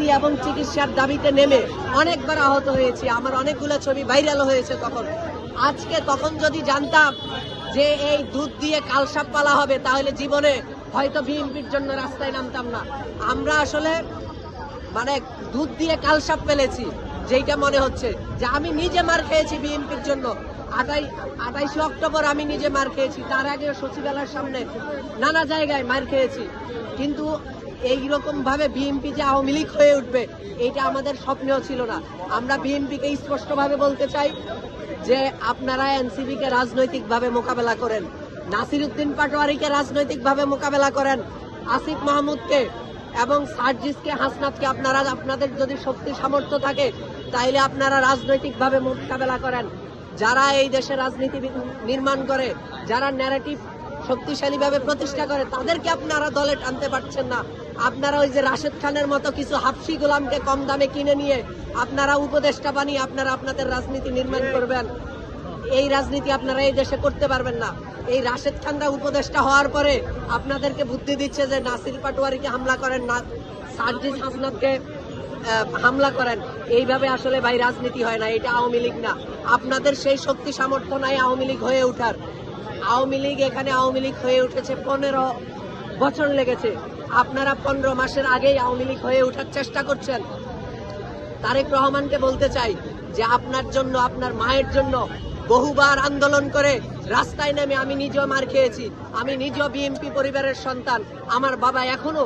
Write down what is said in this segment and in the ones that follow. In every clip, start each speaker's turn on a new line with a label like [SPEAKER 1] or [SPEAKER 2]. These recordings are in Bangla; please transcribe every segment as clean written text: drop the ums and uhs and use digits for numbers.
[SPEAKER 1] মুক্তি এবং চিকিৎসার দাবিতে নেমে অনেকবার আহত হয়েছি। আমার অনেকগুলো ছবি ভাইরাল হয়েছে তখন। আজকে তখন যদি জানতাম যে এই দুধ দিয়ে কালসাপ পালা হবে, তাহলে জীবনে হয়তো বিএনপির জন্য রাস্তায় নামতাম না। আমরা আসলে মানে দুধ দিয়ে কালসাপ পেলেছি, যেটা মনে হচ্ছে যে আমি নিজে মার খেয়েছি বিএনপির জন্য। 28 অক্টোবর আমি নিজে মার খেয়েছি, তার আগে সচিবালয়ের সামনে নানা জায়গায় মার খেয়েছি। কিন্তু এইরকম ভাবে বিএনপি যে আওয়ামী লীগ হয়ে উঠবে, এইটা আমাদের স্বপ্নেও ছিল না। আমরা বিএনপিকে স্পষ্টভাবে বলতে চাই যে আপনারা এনসিপি কে রাজনৈতিকভাবে মোকাবেলা করেন, নাসির উদ্দিন পাটোয়ারিকে রাজনৈতিকভাবে মোকাবেলা করেন, আসিফ মাহমুদকে এবং সার্জিসকে, হাসনাতকে আপনারা আপনাদের যদি শক্তি সামর্থ্য থাকে তাইলে আপনারা রাজনৈতিকভাবে মোকাবেলা করেন। যারা এই দেশে রাজনীতি নির্মাণ করে, যারা ন্যারেটিভ শক্তিশালীভাবে প্রতিষ্ঠা করে, তাদেরকে আপনারা দলে টানতে পারছেন না। আপনারা ওই যে রাশেদ খানের মতো কিছু হাফসি গোলামকে কম দামে কিনে নিয়ে আপনারা উপদেষ্টা বানিয়ে আপনারা আপনাদের রাজনীতি নির্মাণ করবেন। এই রাজনীতি আপনারা এই দেশে করতে পারবেন না। এই রাশেদ খানরা উপদেষ্টা হওয়ার পরে আপনাদেরকে বুদ্ধি দিচ্ছে যে নাসির পাটোয়ারিকে হামলা করেন, না সার্জিস হাসনাতকে হামলা করেন। এইভাবে আসলে ভাই রাজনীতি হয় না, এটা আওয়ামী লীগ না। আপনাদের সেই শক্তি সামর্থ্য নাই আওয়ামী লীগ হয়ে ওঠার। আওয়ামী লীগ এখানে আওয়ামী লীগ হয়ে উঠেছে 15 বছর লেগেছে। আপনারা 15 মাসের আগেই আওয়ামী লীগ হয়ে ওঠার চেষ্টা করছেন। তারেক রহমানকে বলতে চাই যে আপনার জন্য, আপনার মায়ের জন্য বহুবার আন্দোলন করে রাস্তায় নেমে আমি নিজেও মার খেয়েছি। আমি নিজেও বিএনপি পরিবারের সন্তান। আমার বাবা এখনো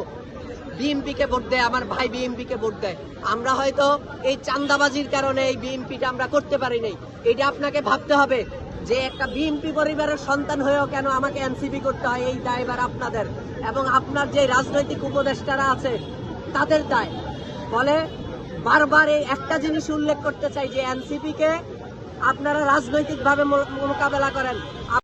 [SPEAKER 1] বিএনপি কে ভোট দেয়, আমার ভাই বিএনপি কে ভোট দেয়। আমরা হয়তো এই চাঁদাবাজির কারণে এই বিএনপিটা আমরা করতে পারি নাই। এটা আপনাকে ভাবতে হবে যে একটা বিএনপি পরিবারের সন্তান হয়েও কেন আমাকে এনসিপি করতে হয়, এই দায়ভার আপনাদের এবং আপনার যে রাজনৈতিক উপদেষ্টারা আছে তাদের দায়। বলে বারবার এই একটা জিনিস উল্লেখ করতে চাই যে এনসিপি কে আপনারা রাজনৈতিকভাবে মোকাবেলা করেন।